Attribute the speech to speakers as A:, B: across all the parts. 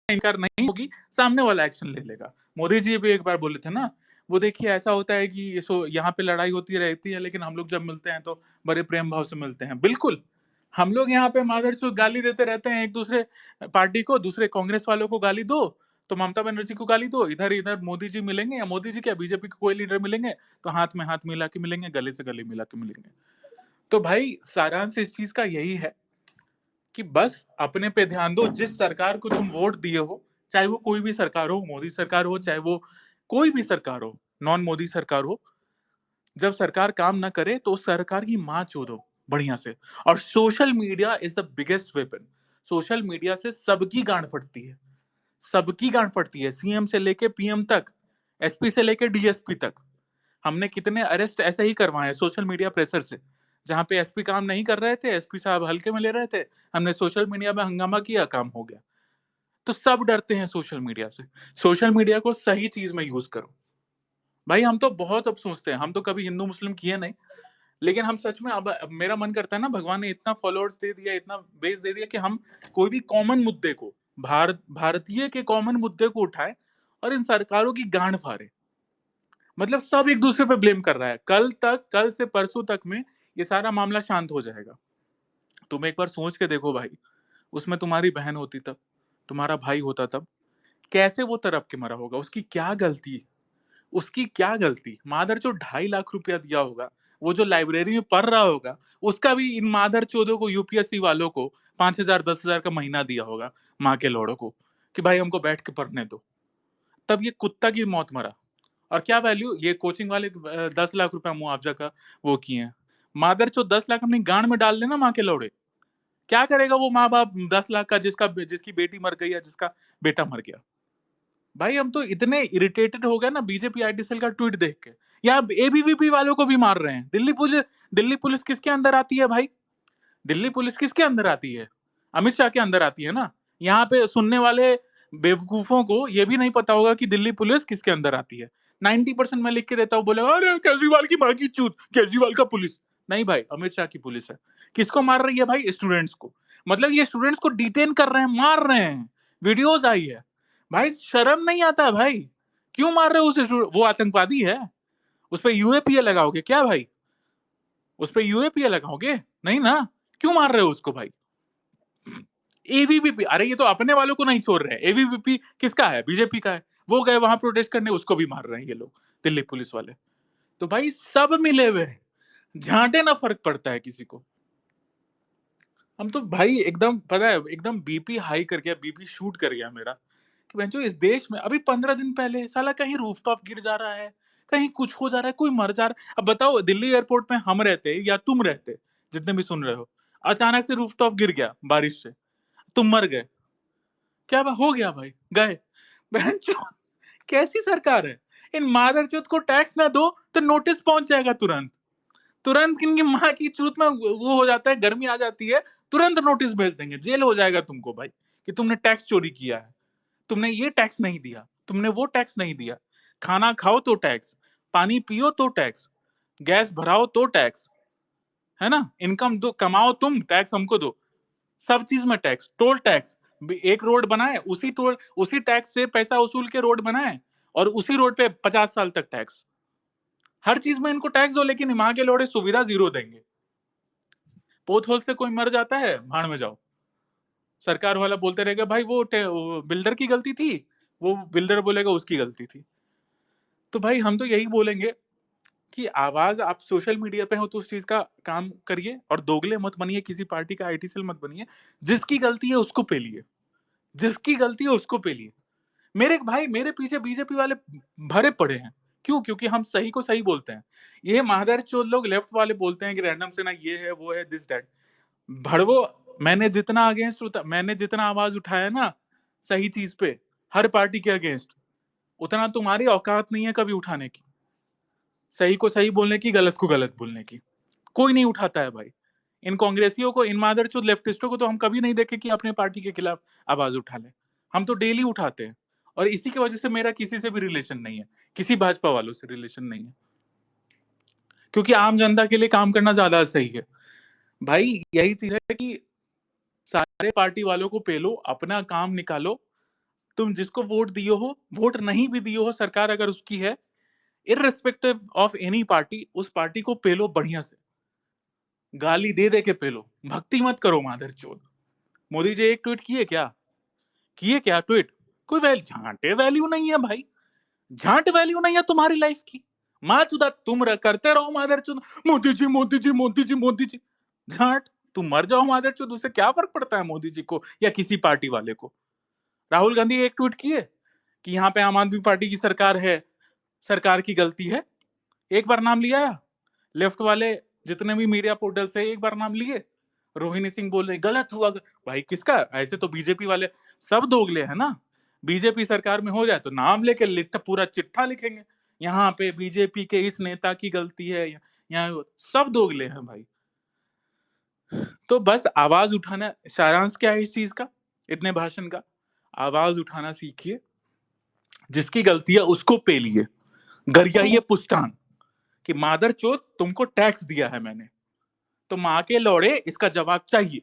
A: इनकार नहीं होगी, सामने वाला एक्शन ले लेगा। मोदी जी भी एक बार बोले थे ना, वो देखिए ऐसा होता है कि यहाँ पे लड़ाई होती रहती है, लेकिन हम लोग जब मिलते हैं तो बड़े प्रेम भाव से मिलते हैं। बिल्कुल, हम लोग यहाँ पे मादरचोद गाली देते रहते हैं एक दूसरे पार्टी को, दूसरे कांग्रेस वालों को गाली दो, तो ममता बनर्जी को गाली दो, इधर मोदी जी मिलेंगे, या मोदी जी क्या बीजेपी के कोई लीडर मिलेंगे तो हाथ में हाथ मिला के मिलेंगे, गले से गले मिला के मिलेंगे। तो भाई सारांश इस चीज का यही है कि बस अपने पे ध्यान दो। जिस सरकार को तुम वोट दिए हो, चाहे वो कोई भी सरकार हो, मोदी सरकार हो, चाहे वो कोई भी सरकार हो, नॉन मोदी सरकार हो, जब सरकार काम ना करे तो उस सरकार की मां चोदो बढ़िया से। और social media is the biggest weapon. Social media से सबकी गांड फटती है, सबकी गांड फटती है, सीएम से लेके पीएम तक, एसपी से लेके डीएसपी तक। हमने कितने अरेस्ट ऐसे ही करवाए हैं सोशल मीडिया प्रेशर से। जहां पे एसपी काम नहीं कर रहे थे, एसपी साहब हल्के में ले रहे थे, हमने सोशल मीडिया में हंगामा किया, काम हो गया। तो सब डरते हैं सोशल मीडिया से। सोशल मीडिया को सही चीज में यूज करो। भाई हम तो बहुत अब सोचते हैं, हम तो कभी हिंदू मुस्लिम किए नहीं, लेकिन हम सच में अब मेरा मन करता है ना, भगवान ने इतना फॉलोअर्स दे दिया, इतना बेस दे दिया कि हम कोई भी कॉमन मुद्दे को, भारतीय के कॉमन मुद्दे को उठाए और इन सरकारों की गांड फाड़े। मतलब सब एक दूसरे पे ब्लेम कर रहा है। कल से परसों तक में ये सारा मामला शांत हो जाएगा। तुम एक बार सोच के देखो भाई, उसमें तुम्हारी बहन होती तब, तुम्हारा भाई होता तब, कैसे वो तड़प के मरा होगा? उसकी क्या गलती? उसकी क्या गलती? मादर जो 2.5 लाख रुपया दिया होगा, वो जो लाइब्रेरी में पढ़ रहा होगा, उसका भी इन मादर चोदों को, यूपीएससी वालों को 5,000 10,000 का महीना दिया होगा, माँ के लोड़ों को, कि भाई हमको बैठ के पढ़ने दो। तब ये कुत्ता की मौत मरा। और क्या वैल्यू ये कोचिंग वाले 10 लाख रुपया मुआवजा का वो किए हैं। मादर चो 10 लाख अपनी गांड में डाल लेना माँ के लौड़े, क्या करेगा वो माँ बाप 10 लाख का, जिसकी बेटी मर गई या जिसका बेटा मर गया? भाई हम तो इतने इरिटेटेड हो गए ना बीजेपी आईटी सेल का ट्वीट देख के। या एबीवीपी वालों को भी मार रहे हैं। दिल्ली पुलिस किसके अंदर आती है भाई? दिल्ली पुलिस किसके अंदर आती है? अमित शाह के अंदर आती है ना। यहाँ पे सुनने वाले बेवकूफों को ये भी नहीं पता होगा कि दिल्ली पुलिस किसके अंदर आती है। 90% मैं लिख के देता हूँ, बोले अरे केजरीवाल की माँ की चूत, केजरीवाल का पुलिस। नहीं भाई, अमित शाह की पुलिस है। किसको मार रही है भाई? स्टूडेंट्स को। मतलब ये स्टूडेंट्स को डिटेन कर रहे हैं, मार रहे हैं। वीडियोज आई है। भाई शर्म नहीं आता भाई? क्यों मार रहे हो उसे? वो आतंकवादी है, उस पर यूएपीए लगाओगे क्या भाई? उस पर यूएपीए लगाओगे? नहीं ना। क्यों मार रहे हो उसको भाई? एबीवीपी, अरे ये तो अपने वालों को नहीं छोड़ रहे हैं। एबीवीपी किसका है? बीजेपी का है। वो गए वहां प्रोटेस्ट करने, उसको भी मार रहे हैं ये लोग, दिल्ली पुलिस वाले। तो भाई सब मिले हुए हैं, झांटे ना फर्क पड़ता है किसी को। हम तो भाई एकदम पता है, एकदम बीपी हाई कर गया, बीपी शूट कर गया मेरा, कि बहनचोद इस देश में अभी 15 दिन पहले साला कहीं रूफटॉप गिर जा रहा है, कहीं कुछ हो जा रहा है, कोई मर जा रहा है। अब बताओ दिल्ली एयरपोर्ट में हम रहते या तुम रहते, जितने भी सुन रहे हो, अचानक से रूफटॉप गिर गया बारिश से, तुम मर गए, क्या हो गया भाई? गए। बहनचोद कैसी सरकार है? इन मादरचोद को टैक्स ना दो तो नोटिस पहुंच जाएगा तुरंत। तुरंत इनकी माँ की चूत में वो हो जाता है, गर्मी आ जाती है, तुरंत नोटिस भेज देंगे, जेल हो जाएगा तुमको भाई, कि तुमने टैक्स चोरी किया है, तुमने ये टैक्स नहीं दिया, तुमने वो टैक्स नहीं दिया। खाना खाओ तो टैक्स, पानी पियो तो टैक्स, गैस भराओ तो टैक्स, है ना? इनकम दो, कमाओ तुम, टैक्स हमको दो। सब चीज में टैक्स, टोल टैक्स। एक रोड बनाए, उसी टैक्स से पैसा वसूल के रोड बनाए, और उसी रोड पे 50 साल तक टैक्स। हर चीज में इनको टैक्स दो, लेकिन माँ के लोड़े सुविधा जीरो देंगे। पोथ होल से कोई मर जाता है, भाड़ में जाओ। सरकार वाला बोलते रहेगा भाई वो बिल्डर की गलती थी, वो बिल्डर बोलेगा उसकी गलती थी। तो भाई हम तो यही बोलेंगे कि आवाज, आप सोशल मीडिया पे हो तो उस चीज का काम करिए, और दोगले मत बनिए, किसी पार्टी का आईटी सेल मत बनिए। जिसकी गलती है उसको पेलिए, जिसकी गलती है उसको पेलिए। मेरे भाई, मेरे पीछे बीजेपी वाले भरे पड़े हैं। क्यों? क्योंकि हम सही को सही बोलते हैं। ये मादरचोद लोग लेफ्ट वाले बोलते हैं कि रैंडम से ना, ये है वो है, दिस दैट। भड़वो, मैंने जितना आवाज उठाया ना सही चीज पे, हर पार्टी के अगेंस्ट, उतना तुम्हारी औकात नहीं है कभी उठाने की। सही को सही बोलने की, गलत को गलत बोलने की। कोई नहीं उठाता है भाई। इन कांग्रेसियों को, इन मादरचोद लेफ्टिस्टों को तो हम कभी नहीं देखे कि अपने पार्टी के खिलाफ आवाज उठा ले। हम तो डेली उठाते हैं, और इसी की वजह से मेरा किसी से भी रिलेशन नहीं है, किसी भाजपा वालों से रिलेशन नहीं है, क्योंकि आम जनता के लिए काम करना ज्यादा सही है। भाई यही चीज है कि सारे पार्टी वालों को पेलो, अपना काम निकालो, तुम जिसको वोट दिए हो, वोट नहीं भी दिए हो, सरकार अगर उसकी है, इर्रेस्पेक्टिव ऑफ एनी पार्टी, उस पार्टी को पेलो बढ़िया से, गाली दे दे के पेलो, भक्ति मत करो मादरचोद। मोदी जी एक ट्वीट किए क्या ट्वीट? कोई झांटे वैल्यू नहीं है भाई, झांट वैल्यू नहीं है तुम्हारी लाइफ की। माचुदा तुम करते रहो मादरचोद, मोदी जी मोदी जी मोदी जी मोदी जी, झांट, तुम मर जाओ मादरचोद, उससे क्या फर्क पड़ता है मोदी जी को या किसी पार्टी वाले को। राहुल गांधी एक ट्वीट किए कि यहाँ पे आम आदमी पार्टी की सरकार है, सरकार की गलती है, एक बार नाम लिया? लेफ्ट वाले जितने भी मीडिया पोर्टल से एक बार नाम लिए? रोहिणी सिंह बोल रहे गलत हुआ, भाई किसका? ऐसे तो बीजेपी वाले सब दोगले हैं ना, बीजेपी सरकार में हो जाए तो नाम लेके पूरा चिट्ठा लिखेंगे, यहाँ पे बीजेपी के इस नेता की गलती है, यहाँ सब दोगले हैं भाई। तो बस आवाज उठाना, सारांश क्या है इस चीज का, इतने भाषण का, आवाज उठाना सीखिए, जिसकी गलती है उसको पेलिए, गरियाइए पुष्टान कि मादरचोद तुमको टैक्स दिया है मैंने, तो माँ के लौड़े इसका जवाब चाहिए।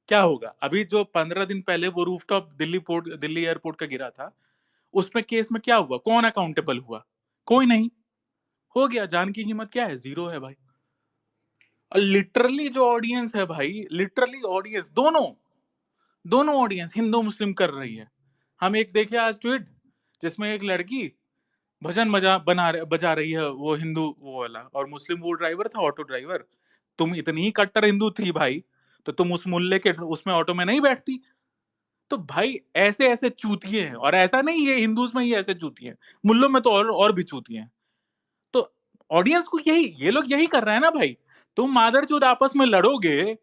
A: क्या होगा? अभी जो 15 दिन पहले वो रूफटॉप दिल्ली एयरपोर्ट का गिरा था, उसमें केस में क्या हुआ? कौन अकाउंटेबल हुआ? कोई नहीं। हो गया, जान की कीमत क्या है? जीरो है भाई। और लिटरली जो ऑडियंस है भाई, लिटरली ऑडियंस, दोनों ऑडियंस हिंदू मुस्लिम कर रही है। हम एक देखे आज ट्वीट, जिसमें एक लड़की भजन बजा रही है, वो हिंदू वो वाला, और मुस्लिम वो ड्राइवर था, ऑटो ड्राइवर। तुम इतनी ही कट्टर हिंदू थी भाई, तो तुम उस मुल्ले के उसमें ऑटो में नहीं बैठती? तो भाई ऐसे ऐसे चूतिए हैं, और ऐसा नहीं है हिंदूज में ही ऐसे चूतिए हैं, मुल्लों में तो और भी चूतिए हैं। तो ऑडियंस को ये लोग यही कर रहे हैं ना भाई। तुम मादरचोद आपस में लड़ोगे,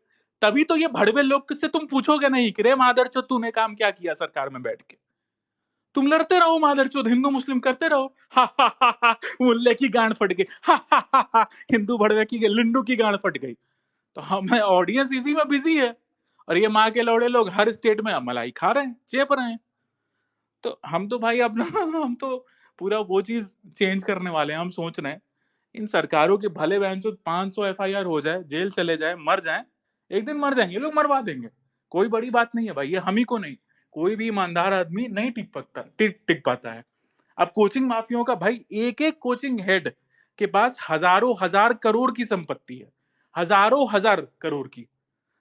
A: तभी तो ये भड़वे लोग से तुम पूछोगे नहीं कि रे मादरचोद तूने काम क्या किया सरकार में बैठ के। तुम लड़ते रहो मादरचोद, हिंदू मुस्लिम करते रहो, हा हा हा हा, मुल्ले की गांड फट गई, हा हा हा हा, हिंदू भड़वे की लिंडू की गांड फट गई। तो हमें ऑडियंस इसी में बिजी है, और ये माँ के लौड़े लोग हर स्टेट में मलाई खा रहे हैं, चेप रहे हैं। तो हम तो भाई अपना हम तो पूरा वो चीज चेंज करने वाले हैं। हम सोच रहे हैं इन सरकारों के भले बहन चो 500 एफआईआर हो जाए, जेल चले जाए, मर जाए, एक दिन मर जाएंगे, ये लोग मरवा देंगे, कोई बड़ी बात नहीं है भाई, ये हम ही को नहीं, कोई भी ईमानदार आदमी नहीं टिक पाता है। अब कोचिंग माफियाओं का भाई, एक एक कोचिंग हेड के पास हजारों हजार करोड़ की संपत्ति है, हजारों हजार करोड़ की।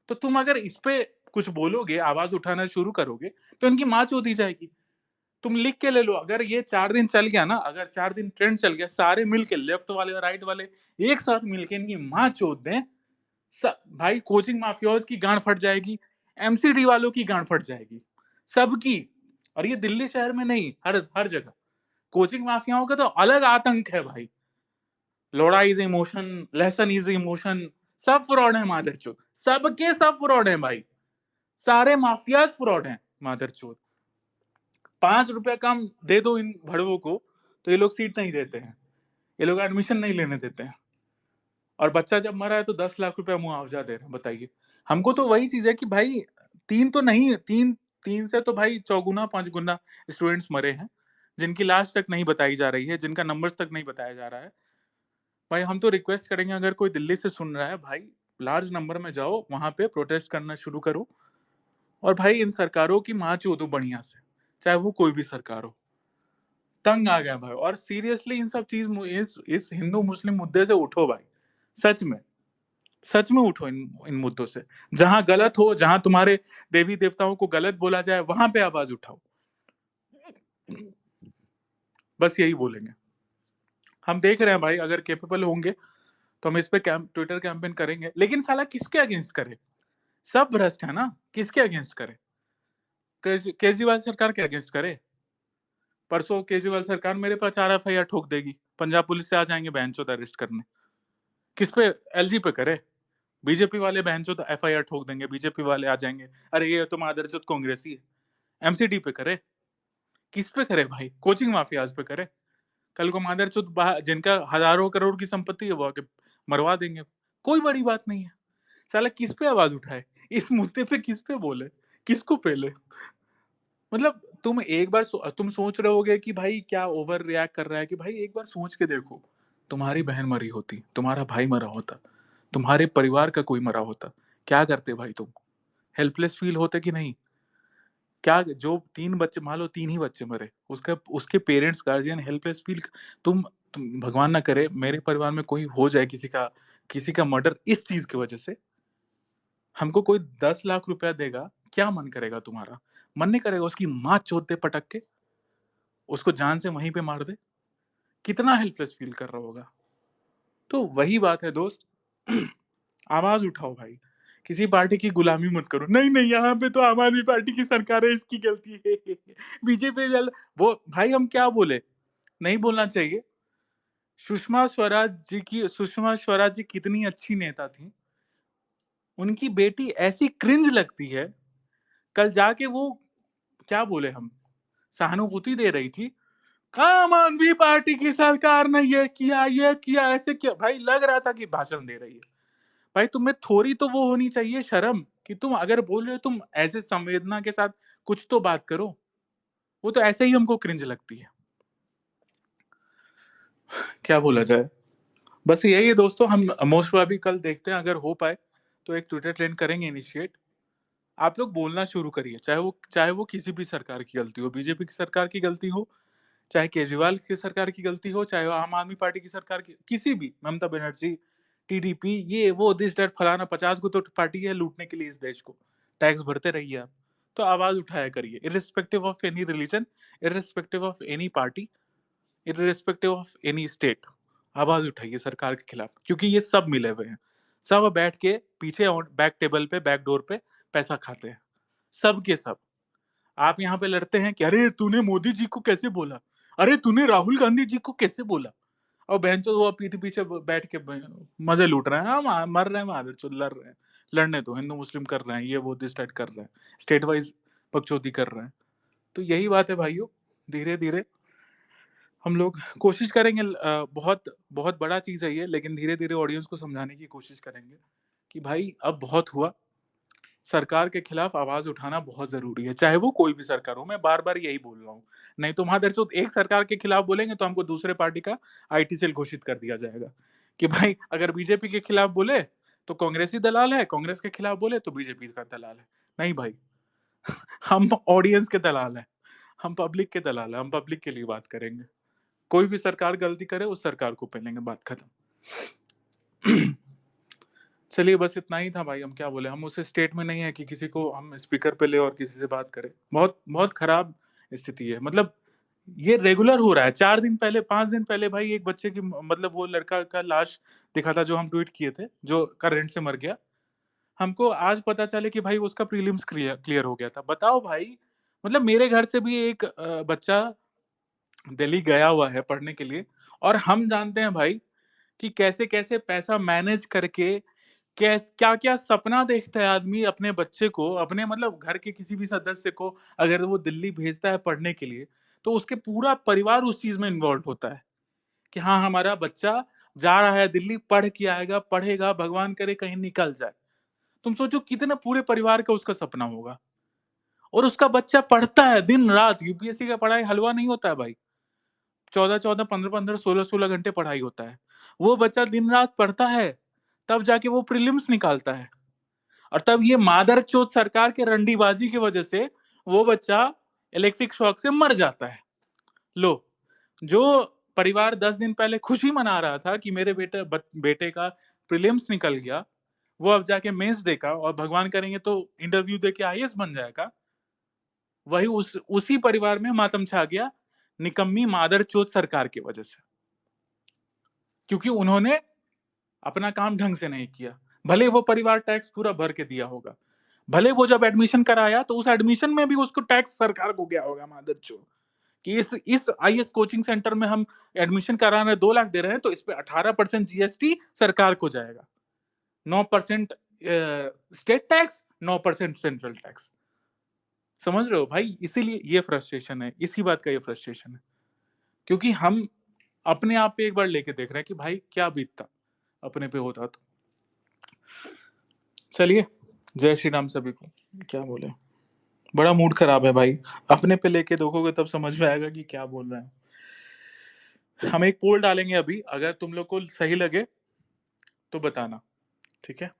A: तो तुम अगर इस पे कुछ बोलोगे, आवाज उठाना शुरू करोगे, तो इनकी माँ चोदी जाएगी। तुम लिख के ले लो, अगर ये 4 दिन चल गया ना, अगर 4 दिन ट्रेंड चल गया, सारे मिलके, लेफ्ट वाले और राइट वाले एक साथ मिलके इनकी माँ चोद दें, भाई कोचिंग माफियाज की गांड फट जाएगी, एमसीडी वालों की गांड फट जाएगी, सबकी। और ये दिल्ली शहर में नहीं, हर हर जगह कोचिंग माफियाओं का तो अलग आतंक है भाई। लोड़ा is emotion, lesson is emotion, सब फ्रॉड है मादरचोद, सबके सब फ्रॉड है भाई, सारे माफियाज फ्रॉड है मादरचोद। 5 रुपया कम दे दो इन भड़वों को, तो ये लोग सीट नहीं देते हैं, ये लोग एडमिशन नहीं लेने देते हैं। और बच्चा जब मरा है तो 10 लाख रुपया मुआवजा दे रहे हैं, बताइए। हमको तो वही चीज है कि भाई, तीन तो नहीं, तीन तीन से तो भाई चौगुना 5 गुना स्टूडेंट्स मरे हैं, जिनकी लाश तक नहीं बताई जा रही है, जिनका नंबर्स तक नहीं बताया जा रहा है। भाई हम तो रिक्वेस्ट करेंगे, अगर कोई दिल्ली से सुन रहा है भाई, लार्ज नंबर में जाओ, वहां पे प्रोटेस्ट करना शुरू करो, और भाई इन सरकारों की माँ चोदो बढ़िया से, चाहे वो कोई भी सरकार हो। तंग आ गया भाई, और सीरियसली इन सब चीज, इस हिंदू मुस्लिम मुद्दे से उठो भाई, सच में, सच में उठो इन मुद्दों से। जहां गलत हो, जहां तुम्हारे देवी देवताओं को गलत बोला जाए, वहां पे आवाज उठाओ। बस यही बोलेंगे। हम देख रहे हैं भाई, अगर कैपेबल होंगे तो हम इस पे ट्विटर कैंपेन करेंगे, लेकिन साला किसके अगेंस्ट करे? सब भ्रष्ट है ना, किसके अगेंस्ट करे? केजरीवाल सरकार के अगेंस्ट करे? परसों केजरीवाल सरकार मेरे पर 4 एफआईआर ठोक देगी, पंजाब पुलिस से आ जाएंगे बहनचोद अरेस्ट करने। किस पे? एलजी पे करे? बीजेपी वाले बहनचोद एफआईआर ठोक देंगे, बीजेपी वाले आ जाएंगे, अरे ये तो आदर्शों कांग्रेसी है। एमसीडी पे करे? किस पे करे भाई? कोचिंग माफियाज पे करे? कल को मादरचोद जिनका हजारों करोड़ की संपत्ति है, वो आके मरवा देंगे। कोई बड़ी बात नहीं है। साला किस पे आवाज उठाए, इस मुद्दे पे किस पे बोले, किसको पेले? मतलब तुम एक बार तुम सोच रहे होगे कि भाई क्या ओवर रिएक्ट कर रहा है, कि भाई एक बार सोच के देखो, तुम्हारी बहन मरी होती, तुम्हारा भाई मरा होता, तुम्हारे परिवार का कोई मरा होता, क्या करते भाई तुम? हेल्पलेस फील होते कि नहीं? क्या जो 3 बच्चे, मान लो 3 ही बच्चे मरे, उसका उसके पेरेंट्स, गार्डियन हेल्पलेस फील। तुम भगवान ना करे मेरे परिवार में कोई हो जाए किसी का मर्डर इस चीज़ की वजह से, हमको कोई 10 लाख रुपया देगा, क्या मन करेगा तुम्हारा? मन नहीं करेगा उसकी माँ चोद दे पटक के, उसको जान से वहीं पे मार दे? कितना हेल्पलेस फील कर रहा होगा? तो वही बात है दोस्त, आवाज़ उठाओ भाई। किसी पार्टी की गुलामी मत करो। नहीं, नहीं यहाँ पे तो आम आदमी पार्टी की सरकार है, इसकी गलती है। बीजेपी वाला वो भाई हम क्या बोले? नहीं बोलना चाहिए। सुषमा स्वराज जी कितनी अच्छी नेता थीं। उनकी बेटी ऐसी क्रिंज लगती है, कल जाके वो क्या बोले हम, सहानुभूति दे रही थी। आम आदमी पार्टी की सरकार ने ये किया, ऐसे किया। भाई लग रहा था कि भाषण दे रही है। भाई तुम्हें थोड़ी तो वो होनी चाहिए शर्म, कि तुम अगर बोल रहे हो तुम ऐसे संवेदना के साथ कुछ तो बात करो। वो तो ऐसे ही हमको क्रिंज लगती है। क्या बोला जाए? बस यही है दोस्तों, हम मोस्ट प्रोबेबली कल देखते हैं, अगर हो पाए तो एक ट्विटर ट्रेंड करेंगे इनिशिएट। आप लोग बोलना शुरू करिए, चाहे वो किसी भी सरकार की गलती हो, बीजेपी की सरकार की गलती हो, चाहे केजरीवाल की सरकार की गलती हो, चाहे वो आम आदमी पार्टी की सरकार की, किसी भी, ममता बनर्जी, टीडीपी, ये वो दिस दैट फलाना 50 को तो पार्टी है लूटने के लिए इस देश को। टैक्स भरते रहिए आप। तो आवाज उठाया करिए, irrespective of any religion, irrespective of any party, irrespective of any state. आवाज उठाइए सरकार के खिलाफ, क्योंकि ये सब मिले हुए हैं। सब बैठ के पीछे बैक टेबल पे, बैक डोर पे पैसा खाते हैं, सब के सब। आप यहाँ पे लड़ते हैं कि अरे तूने मोदी जी को कैसे बोला, अरे तूने राहुल गांधी जी को कैसे बोला, और बहनचोद वो पीठ पीछे बैठ के मजे लूट रहे हैं। हम मर रहे हैं, मादरचोद लड़ रहे हैं। लड़ने तो हिंदू मुस्लिम कर रहे हैं, ये वो दिस दैट कर रहे हैं, स्टेट वाइज पक्षोधी कर रहे हैं। तो यही बात है भाइयों, धीरे धीरे हम लोग कोशिश करेंगे। बहुत बहुत बड़ा चीज है ये, लेकिन धीरे धीरे ऑडियंस को समझाने की कोशिश करेंगे कि भाई अब बहुत हुआ। सरकार के खिलाफ आवाज उठाना बहुत जरूरी है, चाहे वो कोई भी सरकार हो। मैं बार बार यही बोल रहा हूँ। नहीं तो मादरचोद एक सरकार के खिलाफ बोलेंगे तो हमको दूसरे पार्टी का आईटी सेल घोषित कर दिया जाएगा कि भाई अगर बीजेपी के खिलाफ बोले तो कांग्रेसी दलाल है, कांग्रेस के खिलाफ बोले तो बीजेपी का दलाल है। नहीं भाई, हम ऑडियंस के दलाल हैं, हम पब्लिक के दलाल हैं, हम पब्लिक के लिए बात करेंगे। कोई भी सरकार गलती करे उस सरकार को पहनेंगे, बात खत्म। चलिए बस इतना ही था भाई, हम क्या बोले, हम उस स्टेट में नहीं है कि किसी को हम स्पीकर पे ले और किसी से बात करें। बहुत बहुत खराब स्थिति है। मतलब ये रेगुलर हो रहा है। 4 दिन पहले, 5 दिन पहले भाई एक बच्चे की, मतलब वो लड़का का लाश दिखा था जो हम ट्वीट किए थे, जो करंट से मर गया। हमको आज पता चले कि भाई उसका प्रीलिम्स क्लियर हो गया था। बताओ भाई, मतलब मेरे घर से भी एक बच्चा दिल्ली गया हुआ है पढ़ने के लिए, और हम जानते हैं भाई कि कैसे कैसे पैसा मैनेज करके क्या क्या सपना देखता है आदमी अपने बच्चे को, अपने मतलब घर के किसी भी सदस्य को अगर वो दिल्ली भेजता है पढ़ने के लिए, तो उसके पूरा परिवार उस चीज में इन्वॉल्व होता है कि हाँ हमारा बच्चा जा रहा है दिल्ली, पढ़ के आएगा, पढ़ेगा, भगवान करे कहीं निकल जाए। तुम सोचो कितना पूरे परिवार का उसका सपना होगा। और उसका बच्चा पढ़ता है दिन रात। यूपीएससी का पढ़ाई हलवा नहीं होता है भाई। 14-14, 15-15, 16-16 घंटे पढ़ाई होता है। वो बच्चा दिन रात पढ़ता है, तब जाके वो प्रीलिम्स निकालता है। और तब ये मादरचोद सरकार के रंडीबाजी की वजह से वो बच्चा इलेक्ट्रिक शॉक से मर जाता है। लो, जो परिवार 10 दिन पहले खुशी मना रहा था कि मेरे बेटे का प्रीलिम्स निकल गया, वो अब जाके मेंस देगा और भगवान करेंगे तो इंटरव्यू देके आईएएस बन जाएगा, वही उसी परिवार में मातम छा गया निकम्मी मादरचोद सरकार की वजह से, क्योंकि उन्होंने अपना काम ढंग से नहीं किया। भले वो परिवार टैक्स पूरा भर के दिया होगा, भले वो जब एडमिशन कराया तो उस एडमिशन में भी उसको टैक्स सरकार को गया होगा मादरचोद, कि इस आईएएस कोचिंग सेंटर में हम एडमिशन करा रहे हैं, 2 लाख दे रहे हैं, तो इस पे 18% जीएसटी सरकार को जाएगा, 9% स्टेट टैक्स, 9% सेंट्रल टैक्स। समझ रहे हो भाई? इसीलिए ये फ्रस्ट्रेशन है, इसी बात का ये फ्रस्ट्रेशन है, क्योंकि हम अपने आप पे एक बार लेके देख रहे हैं कि भाई क्या बीतता अपने पे होता तो। चलिए, जय श्री राम सभी को। क्या बोले, बड़ा मूड खराब है भाई। अपने पे लेके देखोगे तब समझ में आएगा कि क्या बोल रहे हैं। हम एक पोल डालेंगे अभी, अगर तुम लोग को सही लगे तो बताना, ठीक है?